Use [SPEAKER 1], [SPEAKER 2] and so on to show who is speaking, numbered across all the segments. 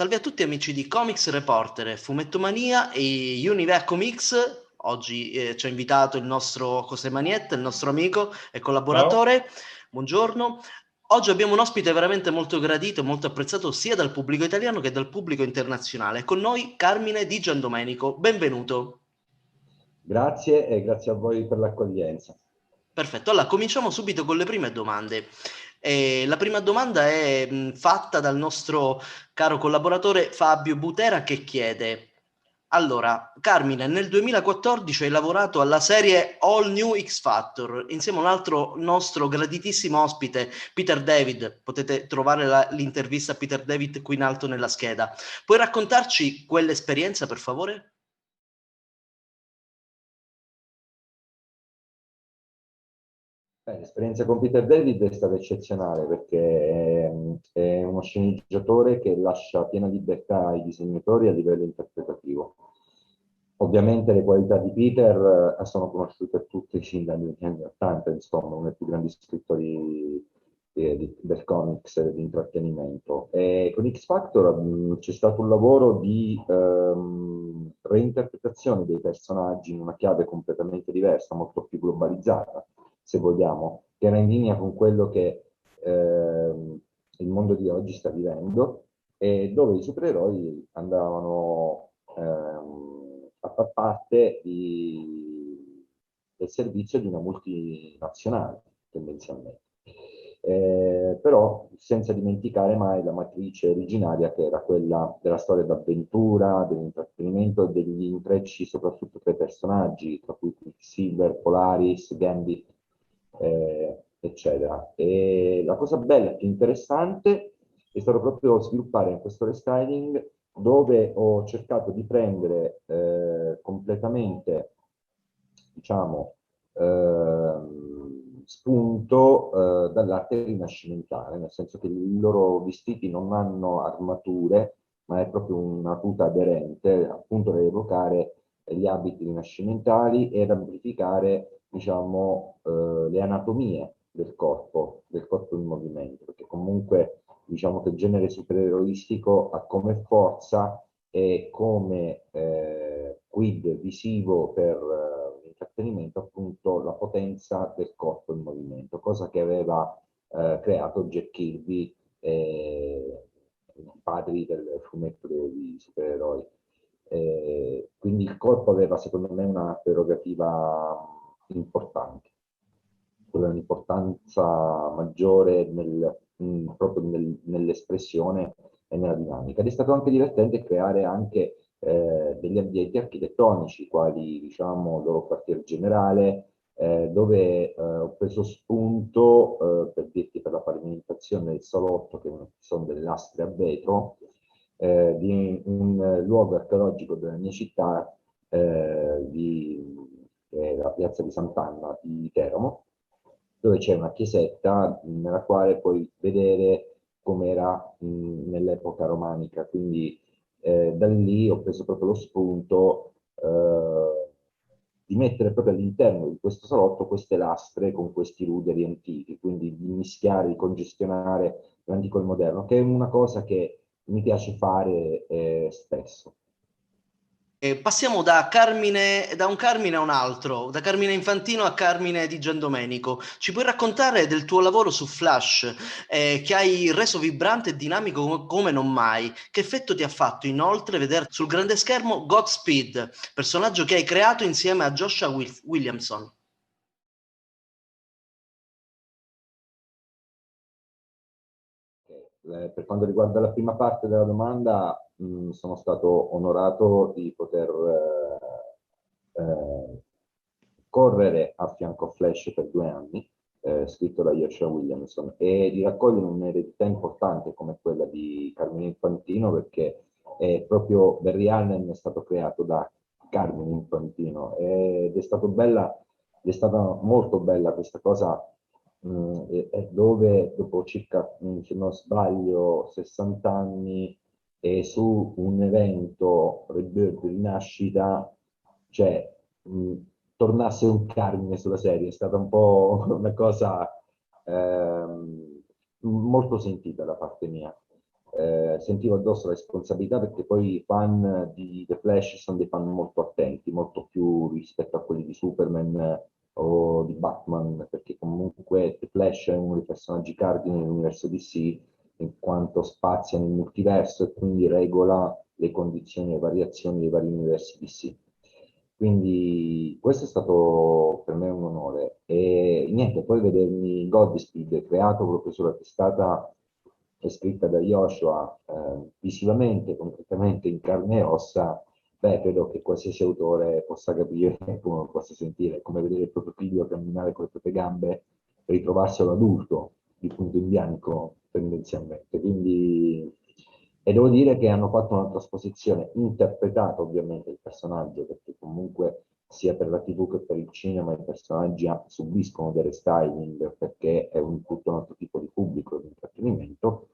[SPEAKER 1] Salve a tutti amici di Comics Reporter, Fumettomania e Univer Comics. Oggi ci ha invitato il nostro José Manietta, il nostro amico e collaboratore. Ciao. Buongiorno. Oggi abbiamo un ospite veramente molto gradito e molto apprezzato sia dal pubblico italiano che dal pubblico internazionale. Con noi Carmine Di Giandomenico. Benvenuto.
[SPEAKER 2] Grazie e grazie a voi per l'accoglienza.
[SPEAKER 1] Perfetto, allora cominciamo subito con le prime domande. La prima domanda è fatta dal nostro caro collaboratore Fabio Butera, che chiede: allora, Carmine, nel 2014 hai lavorato alla serie All New X Factor insieme a un altro nostro graditissimo ospite, Peter David. Potete trovare l'intervista a Peter David qui in alto nella scheda. Puoi raccontarci quell'esperienza, per favore?
[SPEAKER 2] L'esperienza con Peter David è stata eccezionale perché è uno sceneggiatore che lascia piena libertà ai disegnatori a livello interpretativo. Ovviamente le qualità di Peter sono conosciute a tutti sin dagli anni 80, insomma, uno dei più grandi scrittori del comics di intrattenimento. E con X Factor c'è stato un lavoro di reinterpretazione dei personaggi in una chiave completamente diversa, molto più globalizzata, se vogliamo, che era in linea con quello che il mondo di oggi sta vivendo, e dove i supereroi andavano a far parte del servizio di una multinazionale, tendenzialmente. Però senza dimenticare mai la matrice originaria, che era quella della storia d'avventura, dell'intrattenimento e degli intrecci soprattutto tra i personaggi, tra cui Quicksilver, Polaris, Gambit, eccetera. E la cosa bella e interessante è stato proprio sviluppare in questo restyling, dove ho cercato di prendere completamente, diciamo, spunto dall'arte rinascimentale, nel senso che i loro vestiti non hanno armature, ma è proprio una tuta aderente, appunto per evocare gli abiti rinascimentali e ad amplificare, diciamo, le anatomie del corpo in movimento, perché comunque diciamo che il genere supereroistico ha come forza e come quid visivo per l'intrattenimento appunto la potenza del corpo in movimento, cosa che aveva creato Jack Kirby, i padri del fumetto di supereroi. Quindi il corpo aveva secondo me una prerogativa importante, un'importanza maggiore proprio nell'espressione e nella dinamica. Ed è stato anche divertente creare anche degli ambienti architettonici, quali diciamo il loro quartier generale, dove ho preso spunto, per dirti, per la pavimentazione del salotto, che sono delle lastre a vetro, di un luogo archeologico della mia città, la piazza di Sant'Anna di Teramo, dove c'è una chiesetta nella quale puoi vedere com'era nell'epoca romanica. Quindi da lì ho preso proprio lo spunto di mettere proprio all'interno di questo salotto queste lastre con questi ruderi antichi, quindi di mischiare, di congestionare l'antico e il moderno, che è una cosa che mi piace fare spesso.
[SPEAKER 1] Passiamo da un Carmine a un altro, da Carmine Infantino a Carmine Di Giandomenico. Ci puoi raccontare del tuo lavoro su Flash, che hai reso vibrante e dinamico come non mai? Che effetto ti ha fatto inoltre vedere sul grande schermo Godspeed, personaggio che hai creato insieme a Joshua Williamson?
[SPEAKER 2] Per quanto riguarda la prima parte della domanda, sono stato onorato di poter correre a fianco a Flash per 2 anni, scritto da Joshua Williamson, e di raccogliere un'eredità importante come quella di Carmine Infantino, perché proprio Barry Allen è stato creato da Carmine Infantino, ed è stata molto bella questa cosa, dove dopo circa, se non sbaglio, 60 anni, e su un evento Rebirth, rinascita, cioè tornasse un Carmine sulla serie. È stata un po' una cosa molto sentita da parte mia. sentivo addosso la responsabilità, perché poi i fan di The Flash sono dei fan molto attenti, molto più rispetto a quelli di Superman o di Batman, perché comunque The Flash è uno dei personaggi cardini nell'universo DC, in quanto spazia nel multiverso e quindi regola le condizioni e variazioni dei vari universi DC. Quindi questo è stato per me un onore. E niente, poi vedermi Godspeed creato proprio sulla testata e scritta da Joshua, visivamente, concretamente in carne e ossa, beh, credo che qualsiasi autore possa capire come lo possa sentire. È come vedere il proprio figlio camminare con le proprie gambe, ritrovarselo adulto, di punto in bianco, tendenzialmente. Quindi, e devo dire che hanno fatto una trasposizione interpretata, ovviamente, il personaggio, perché comunque sia per la TV che per il cinema i personaggi subiscono delle styling, perché è tutto un altro tipo di pubblico di intrattenimento,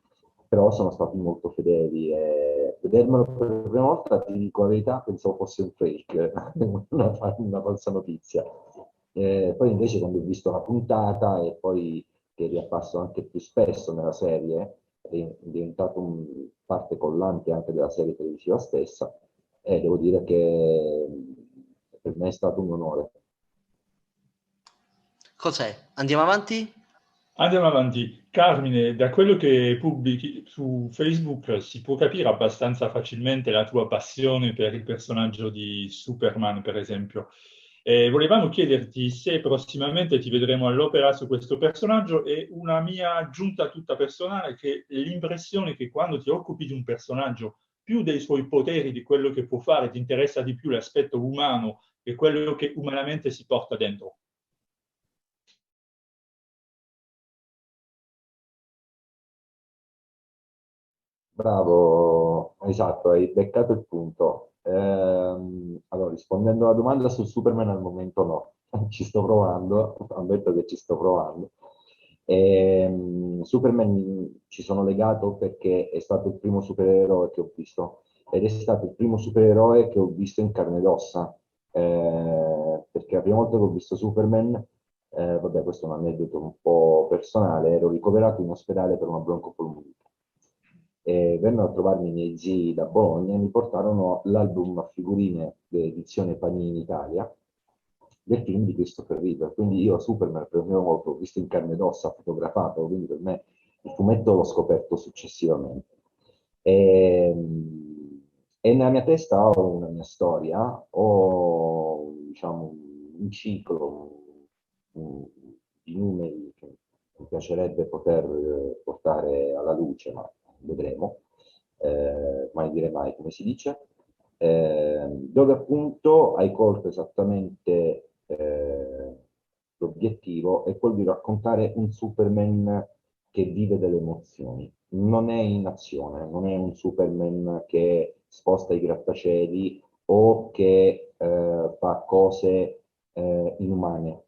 [SPEAKER 2] però sono stati molto fedeli. E vedermelo per la prima volta, ti dico la verità, pensavo fosse un fake, una falsa notizia. Poi invece quando ho visto la puntata e poi che è riapparso anche più spesso nella serie, è diventato parte collante anche della serie televisiva stessa, e devo dire che per me è stato un onore.
[SPEAKER 1] Cos'è? Andiamo avanti?
[SPEAKER 3] Andiamo avanti. Carmine, da quello che pubblichi su Facebook si può capire abbastanza facilmente la tua passione per il personaggio di Superman, per esempio. Volevamo chiederti se prossimamente ti vedremo all'opera su questo personaggio, e una mia aggiunta tutta personale, che l'impressione che quando ti occupi di un personaggio, più dei suoi poteri, di quello che può fare, ti interessa di più l'aspetto umano che quello che umanamente si porta dentro.
[SPEAKER 2] Bravo, esatto, hai beccato il punto. Allora, rispondendo alla domanda su Superman, al momento no, ci sto provando, ammetto che ci sto provando. Superman ci sono legato perché è stato il primo supereroe che ho visto, ed è stato il primo supereroe che ho visto in carne ed ossa. Perché la prima volta che ho visto Superman, vabbè, questo è un aneddoto un po' personale, ero ricoverato in ospedale per una broncopolmonite. E vennero a trovarmi i miei zii da Bologna e mi portarono l'album a figurine dell'edizione Panini Italia del film di Christopher Reeve. Quindi io Superman per la prima volta l'ho visto in carne ed ossa, fotografato, quindi per me il fumetto l'ho scoperto successivamente. E, e nella mia testa ho una mia storia, ho diciamo un ciclo di numeri che mi piacerebbe poter portare alla luce, ma vedremo, mai dire mai, come si dice, dove appunto hai colto esattamente l'obiettivo è quello di raccontare un Superman che vive delle emozioni. Non è in azione, non è un Superman che sposta i grattacieli o che fa cose inumane,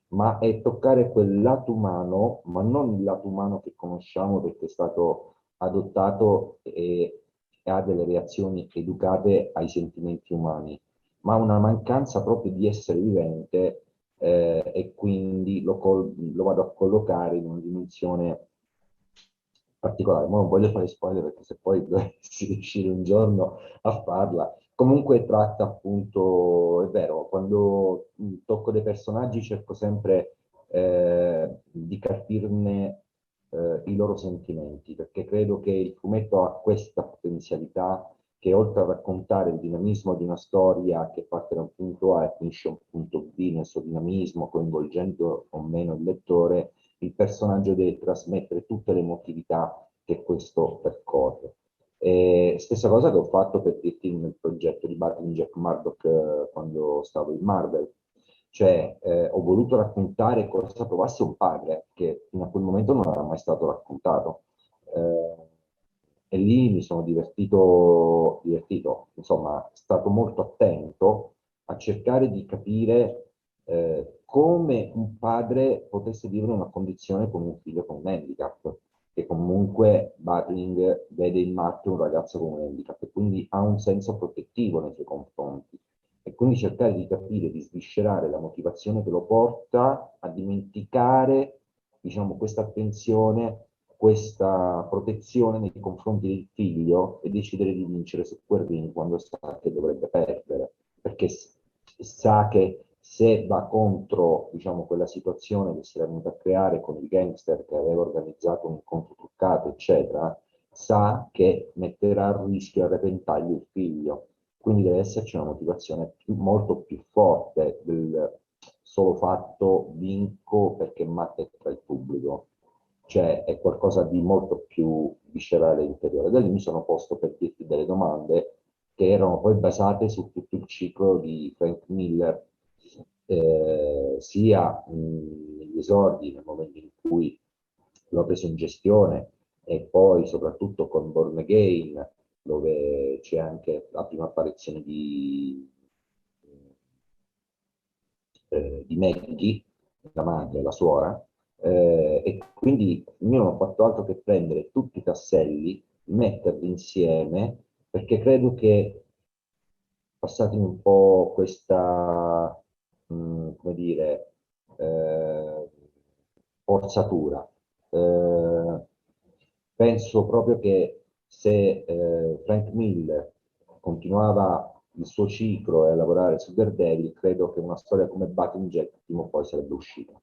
[SPEAKER 2] ma è toccare quel lato umano, ma non il lato umano che conosciamo perché è stato adottato e ha delle reazioni educate ai sentimenti umani, ma una mancanza proprio di essere vivente, e quindi lo vado a collocare in una dimensione particolare. Ma non voglio fare spoiler perché se poi dovessi riuscire un giorno a farla. Comunque tratta appunto, è vero, quando tocco dei personaggi cerco sempre di capirne i loro sentimenti, perché credo che il fumetto ha questa potenzialità che oltre a raccontare il dinamismo di una storia che parte da un punto A e finisce a un punto B nel suo dinamismo, coinvolgendo o meno il lettore, il personaggio deve trasmettere tutte le emotività che questo percorre. Stessa cosa che ho fatto per dirti nel progetto di Battling Jack Murdoch quando stavo in Marvel, cioè ho voluto raccontare cosa provasse un padre che fino a quel momento non era mai stato raccontato. E lì mi sono divertito, insomma, stato molto attento a cercare di capire come un padre potesse vivere una condizione con un figlio con un handicap, che comunque Barling vede in Matt un ragazzo con un handicap e quindi ha un senso protettivo nei suoi confronti. E quindi cercare di capire, di sviscerare la motivazione che lo porta a dimenticare, diciamo, questa attenzione questa protezione nei confronti del figlio e decidere di vincere su quel ring quando sa che dovrebbe perdere, perché sa che se va contro, diciamo, quella situazione che si era venuta a creare con il gangster che aveva organizzato un incontro truccato, eccetera, sa che metterà a rischio e a repentaglio il figlio. Quindi deve esserci una motivazione molto più forte del solo fatto vinco perché Matt è tra il pubblico, cioè è qualcosa di molto più viscerale e interiore. Da lì mi sono posto per dirti delle domande che erano poi basate su tutto il ciclo di Frank Miller, sia negli esordi, nel momento in cui l'ho preso in gestione, e poi soprattutto con Born Again, dove c'è anche la prima apparizione di Maggie, la madre, la suora, e quindi io non ho fatto altro che prendere tutti i tasselli, metterli insieme, perché credo che, passatemi un po' questa, come dire, eh, forzatura, eh, penso proprio che se Frank Miller continuava il suo ciclo e a lavorare su Daredevil, credo che una storia come Batman Jack prima o poi sarebbe uscita.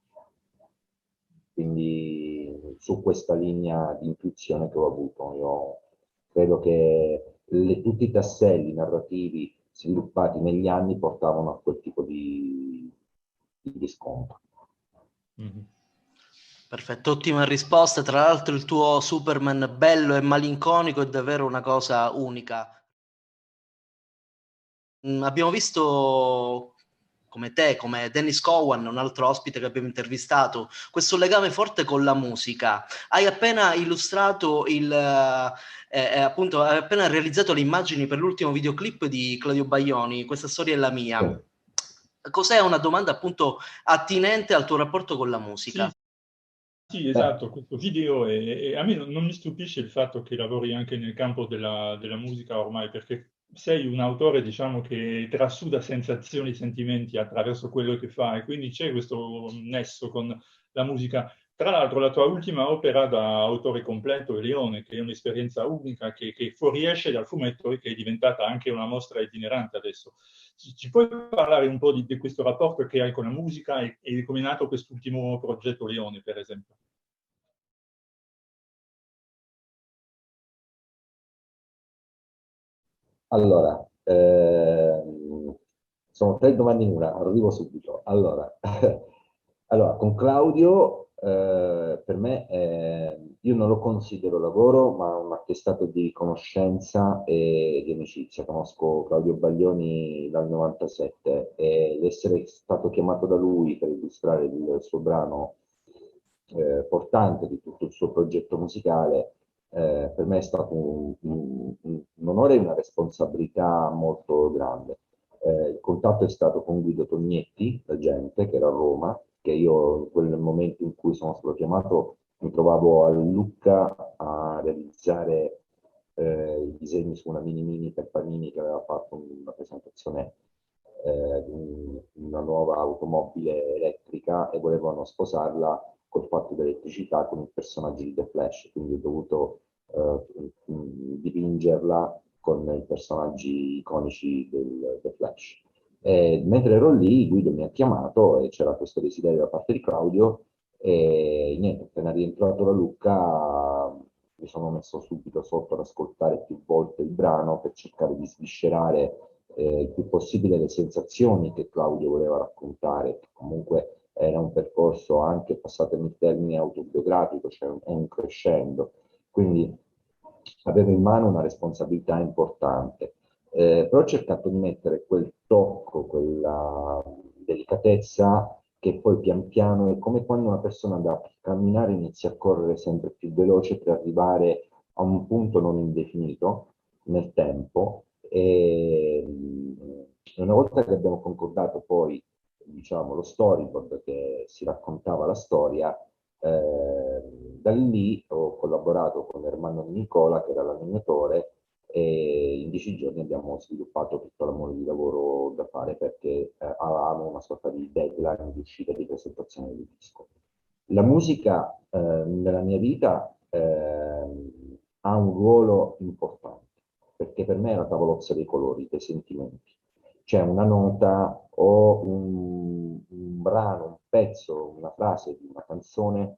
[SPEAKER 2] Quindi su questa linea di intuizione che ho avuto, io credo che tutti i tasselli narrativi sviluppati negli anni portavano a quel tipo di riscontro.
[SPEAKER 3] Mhm.
[SPEAKER 1] Perfetto, ottima risposta. Tra l'altro il tuo Superman bello e malinconico è davvero una cosa unica. Abbiamo visto come te, come Dennis Cowan, un altro ospite che abbiamo intervistato, questo legame forte con la musica. Hai appena illustrato appunto, hai appena realizzato le immagini per l'ultimo videoclip di Claudio Baglioni, Questa storia è la
[SPEAKER 2] Sì.
[SPEAKER 1] mia. Cos'è una domanda appunto attinente al tuo rapporto con la
[SPEAKER 3] Sì,
[SPEAKER 1] musica?
[SPEAKER 3] sì,
[SPEAKER 2] Beh,
[SPEAKER 3] esatto, questo video e a me non mi stupisce il fatto che lavori anche nel campo della musica ormai, perché sei un autore, diciamo, che trasuda sensazioni e sentimenti attraverso quello che fa e quindi c'è questo nesso con la musica. Tra l'altro la tua ultima opera da autore completo, Leone, che è un'esperienza unica, che fuoriesce dal fumetto e che è diventata anche una mostra itinerante adesso. Ci puoi parlare un po' di questo rapporto che hai con la musica e come è nato quest'ultimo progetto Leone, per esempio?
[SPEAKER 2] allora, sono tre domande in una, arrivo subito. Allora, allora con Claudio, per me, io non lo considero lavoro, ma un attestato di riconoscenza e di amicizia. Conosco Claudio Baglioni dal 97 ed essere stato chiamato da lui per illustrare il suo brano portante di tutto il suo progetto musicale, per me è stato un onore e una responsabilità molto grande. Il contatto è stato con Guido Tognetti, la gente, che era a Roma, che io in quel momento in cui sono stato chiamato mi trovavo a Lucca a realizzare i disegni su una mini mini per Panini che aveva fatto una presentazione di una nuova automobile elettrica e volevano sposarla col fatto dell'elettricità con il personaggio di The Flash, quindi ho dovuto dipingerla con i personaggi iconici del The Flash. Mentre ero lì, Guido mi ha chiamato e c'era questo desiderio da parte di Claudio e niente, appena rientrato da Lucca mi sono messo subito sotto ad ascoltare più volte il brano per cercare di sviscerare il più possibile le sensazioni che Claudio voleva raccontare, che comunque era un percorso anche, passatemi il termine, autobiografico, cioè è un crescendo. Quindi avevo in mano una responsabilità importante, però ho cercato di mettere quel tocco, quella delicatezza che poi pian piano è come quando una persona da camminare inizia a correre sempre più veloce per arrivare a un punto non indefinito nel tempo e una volta che abbiamo concordato poi diciamo, lo storyboard che si raccontava la storia, da lì ho collaborato con Ermanno Di Nicola, che era l'animatore, e in 10 giorni abbiamo sviluppato tutta la mole di lavoro da fare perché avevamo una sorta di deadline di uscita di presentazione del disco. La musica nella mia vita ha un ruolo importante, perché per me è la tavolozza dei colori, dei sentimenti. C'è una nota o un brano, un pezzo, una frase di una canzone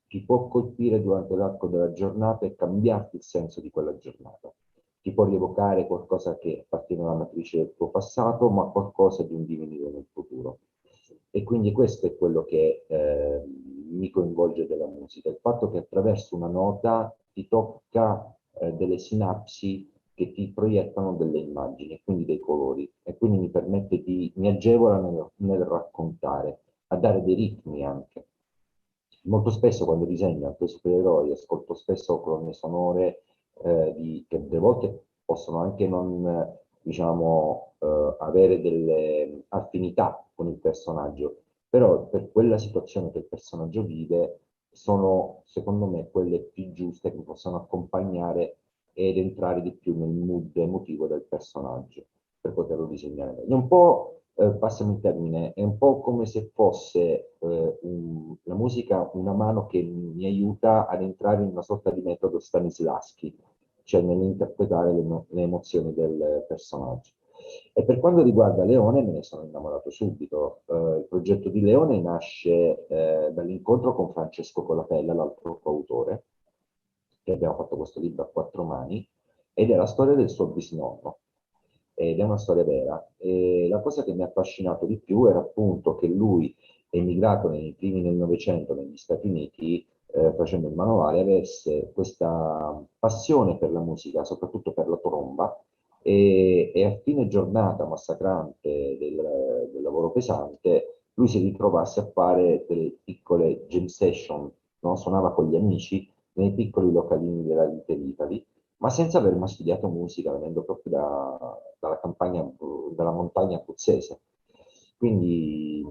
[SPEAKER 2] ti può colpire durante l'arco della giornata e cambiarti il senso di quella giornata. Ti può rievocare qualcosa che appartiene alla matrice del tuo passato, ma qualcosa di un divenire nel futuro. E quindi questo è quello che mi coinvolge della musica, il fatto che attraverso una nota ti tocca delle sinapsi che ti proiettano delle immagini, quindi dei colori, e quindi mi permette mi agevola nel raccontare, a dare dei ritmi anche. Molto spesso quando disegno anche supereroi, ascolto spesso colonne sonore che delle volte possono anche non, diciamo, avere delle affinità con il personaggio, però per quella situazione che il personaggio vive sono, secondo me, quelle più giuste che possono accompagnare ed entrare di più nel mood emotivo del personaggio per poterlo disegnare meglio. Un po', passami il termine, è un po' come se fosse la musica una mano che mi aiuta ad entrare in una sorta di metodo Stanislavski, cioè nell'interpretare le emozioni del personaggio. E per quanto riguarda Leone, me ne sono innamorato subito. Il progetto di Leone nasce dall'incontro con Francesco Colapella, l'altro coautore, che abbiamo fatto questo libro a quattro mani, ed è la storia del suo bisnonno. Ed è una storia vera. E la cosa che mi ha affascinato di più era appunto che lui, emigrato nei primi del Novecento negli Stati Uniti, facendo il manovale, avesse questa passione per la musica, soprattutto per la tromba, e a fine giornata massacrante del lavoro pesante, lui si ritrovasse a fare delle piccole jam session, no? Suonava con gli amici nei piccoli localini della Little Italy, ma senza aver mai studiato musica, venendo proprio dalla campagna, dalla montagna abruzzese. Quindi,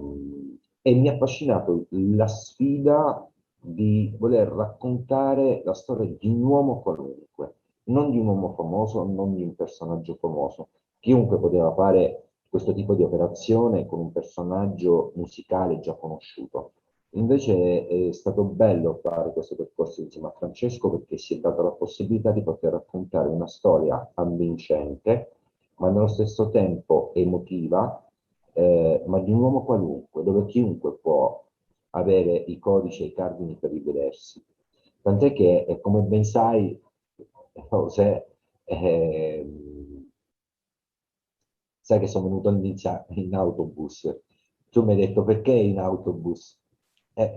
[SPEAKER 2] e mi ha affascinato la sfida di voler raccontare la storia di un uomo qualunque, non di un uomo famoso, non di un personaggio famoso. Chiunque poteva fare questo tipo di operazione con un personaggio musicale già conosciuto. Invece è stato bello fare questo percorso insieme a Francesco perché si è data la possibilità di poter raccontare una storia avvincente, ma nello stesso tempo emotiva, ma di un uomo qualunque, dove chiunque può avere i codici e i cardini per rivedersi. Tant'è che, come ben sai, José, sai che sono venuto in autobus. Tu mi hai detto perché in autobus?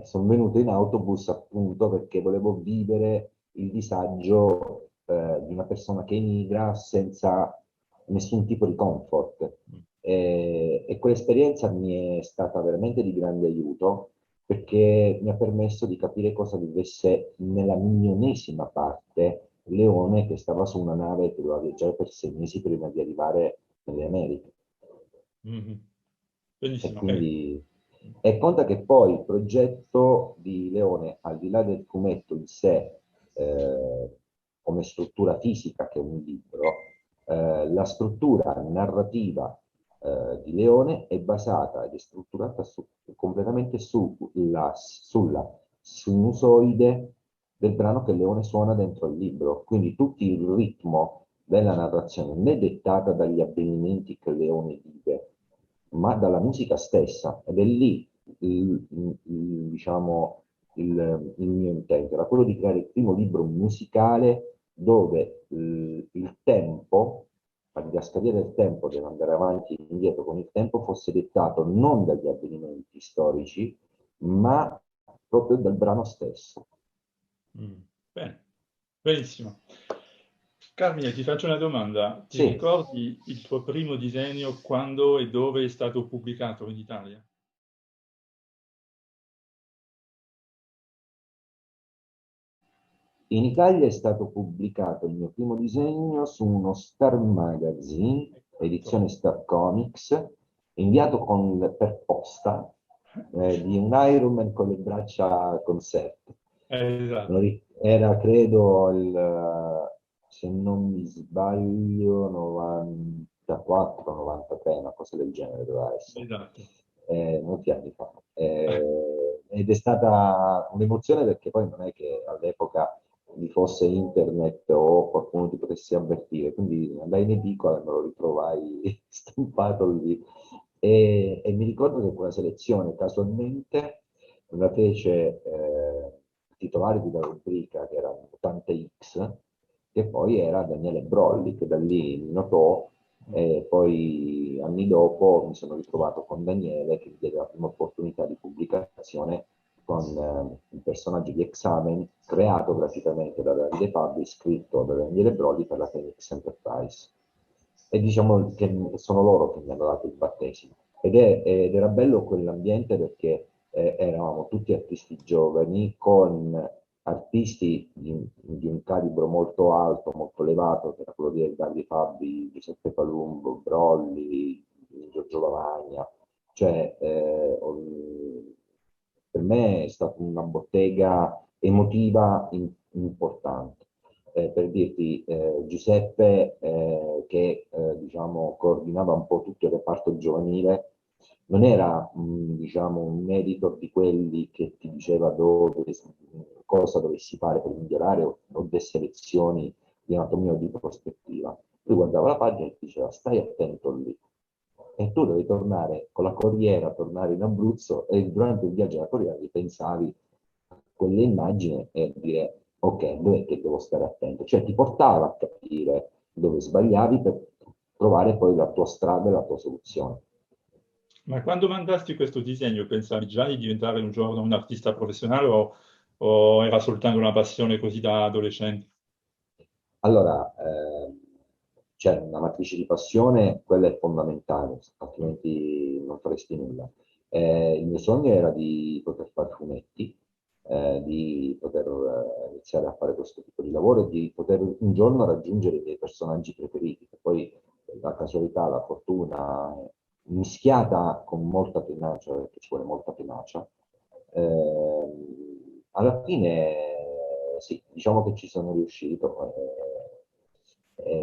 [SPEAKER 2] Sono venuto in autobus appunto perché volevo vivere il disagio di una persona che emigra senza nessun tipo di comfort. E quell'esperienza mi è stata veramente di grande aiuto perché mi ha permesso di capire cosa vivesse nella milionesima parte Leone che stava su una nave che doveva viaggiare per 6 mesi prima di arrivare nelle Americhe.
[SPEAKER 3] Mhm.
[SPEAKER 2] E
[SPEAKER 3] Benissimo.
[SPEAKER 2] quindi e conta che poi il progetto di Leone, al di là del fumetto in sé, come struttura fisica, che è un libro, la struttura narrativa di Leone è basata ed è strutturata completamente sulla sinusoide del brano che Leone suona dentro il libro. Quindi tutto il ritmo della narrazione non è dettata dagli avvenimenti che Leone vive, ma dalla musica stessa. Ed è lì, diciamo, il mio intento. Era quello di creare il primo libro musicale dove il tempo, la didascalia del tempo, deve andare avanti e indietro con il tempo, fosse dettato non dagli avvenimenti storici, ma proprio dal brano stesso.
[SPEAKER 3] Bene, benissimo. Carmine, ti faccio una domanda. Ti
[SPEAKER 2] Sì,
[SPEAKER 3] ricordi il tuo primo disegno, quando e dove è stato pubblicato in Italia?
[SPEAKER 2] in Italia è stato pubblicato il mio primo disegno su uno Star Magazine,
[SPEAKER 3] Ecco.
[SPEAKER 2] edizione Star Comics, inviato per posta di un Iron Man con le braccia concerte.
[SPEAKER 3] Esatto,
[SPEAKER 2] Era, credo, se non mi sbaglio, 94-93, una cosa del genere doveva essere,
[SPEAKER 3] esatto.
[SPEAKER 2] molti anni fa. ed è stata un'emozione perché poi non è che all'epoca vi fosse internet o qualcuno ti potesse avvertire, quindi andai in edicola e me lo ritrovai stampato lì. E mi ricordo che quella selezione casualmente la fece titolare di una rubrica che era Mutante X, che poi era Daniele Brolli, che da lì mi notò, e poi anni dopo mi sono ritrovato con Daniele che mi diede la prima opportunità di pubblicazione con un personaggio di Examen creato praticamente da Davide Fabbri, scritto da Daniele Brolli per la Phoenix Enterprise. E diciamo che sono loro che mi hanno dato il battesimo. Ed era bello quell'ambiente perché eravamo tutti artisti giovani con artisti di un calibro molto alto, molto elevato, che era quello di Davide Fabbri, Giuseppe Palumbo, Brolli, Giorgio Lavagna. Cioè, per me è stata una bottega emotiva importante. Per dirti, Giuseppe, che diciamo, coordinava un po' tutto il reparto giovanile, non era diciamo, un editor di quelli che ti diceva cosa dovessi fare per migliorare o desse lezioni di anatomia o di prospettiva. Lui guardava la pagina e ti diceva stai attento lì. E tu devi tornare con la corriera, tornare in Abruzzo e durante il viaggio alla corriera ripensavi a quelle immagini e dire ok, dove è che devo stare attento? Cioè ti portava a capire dove sbagliavi per trovare poi la tua strada e la tua soluzione.
[SPEAKER 3] Ma quando mandasti questo disegno, pensavi già di diventare un giorno un artista professionale o era soltanto una passione così da adolescente?
[SPEAKER 2] Allora, c'è una matrice di passione, quella è fondamentale, altrimenti non faresti nulla. Il mio sogno era di poter fare fumetti, di poter iniziare a fare questo tipo di lavoro e di poter un giorno raggiungere i miei personaggi preferiti, che poi la casualità, la fortuna, mischiata con molta tenacia, perché ci vuole molta tenacia, alla fine sì, diciamo che ci sono riuscito.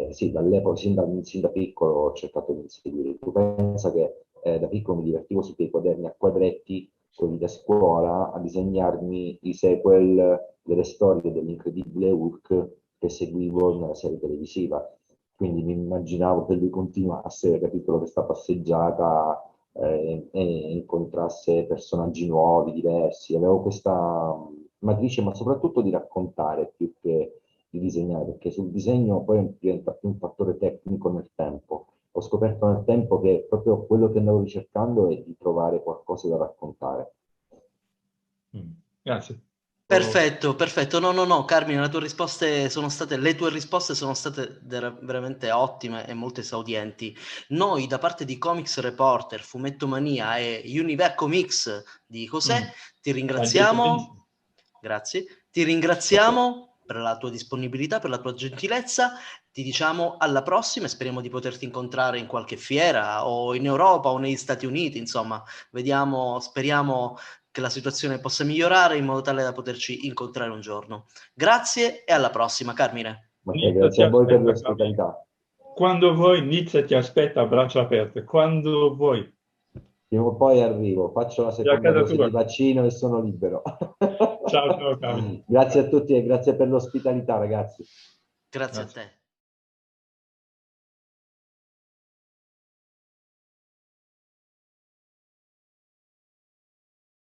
[SPEAKER 2] Sì, dall'epoca, sin da piccolo ho cercato di inseguire. Tu pensa che da piccolo mi divertivo su quei quaderni a quadretti, quelli da scuola, a disegnarmi i sequel delle storie dell'incredibile Hulk che seguivo nella serie televisiva. Quindi mi immaginavo che lui continuasse, capito, questa passeggiata e incontrasse personaggi nuovi, diversi. Avevo questa matrice, ma soprattutto di raccontare più che di disegnare, perché sul disegno poi diventa più un fattore tecnico nel tempo. Ho scoperto nel tempo che proprio quello che andavo ricercando è di trovare qualcosa da raccontare.
[SPEAKER 3] Grazie.
[SPEAKER 1] Perfetto, perfetto. No, no, no, Carmine, le tue risposte sono state veramente ottime e molto esaudienti. Noi, da parte di Comics Reporter, Fumetto Mania e Univerco Mix di José, ti
[SPEAKER 3] Hai detto
[SPEAKER 1] ringraziamo.
[SPEAKER 3] benissimo.
[SPEAKER 1] Grazie. Ti ringraziamo per la tua disponibilità, per la tua gentilezza. Ti diciamo alla prossima e speriamo di poterti incontrare in qualche fiera o in Europa o negli Stati Uniti, insomma, vediamo, speriamo che la situazione possa migliorare in modo tale da poterci incontrare un giorno. Grazie e alla prossima, Carmine.
[SPEAKER 2] Ok,
[SPEAKER 3] Nizza ti
[SPEAKER 2] grazie a voi per
[SPEAKER 3] aspetta, Carmine.
[SPEAKER 2] l'ospitalità.
[SPEAKER 3] Quando vuoi, Nizza ti aspetta a braccia aperte. Quando vuoi.
[SPEAKER 2] Prima o poi arrivo, faccio la
[SPEAKER 3] Sei a
[SPEAKER 2] seconda
[SPEAKER 3] casa
[SPEAKER 2] dose di
[SPEAKER 3] tua.
[SPEAKER 2] vaccino e sono libero.
[SPEAKER 3] Ciao, ciao, Carmine.
[SPEAKER 2] Grazie a tutti e grazie per l'ospitalità, ragazzi.
[SPEAKER 1] Grazie a
[SPEAKER 3] Grazie.
[SPEAKER 1] te.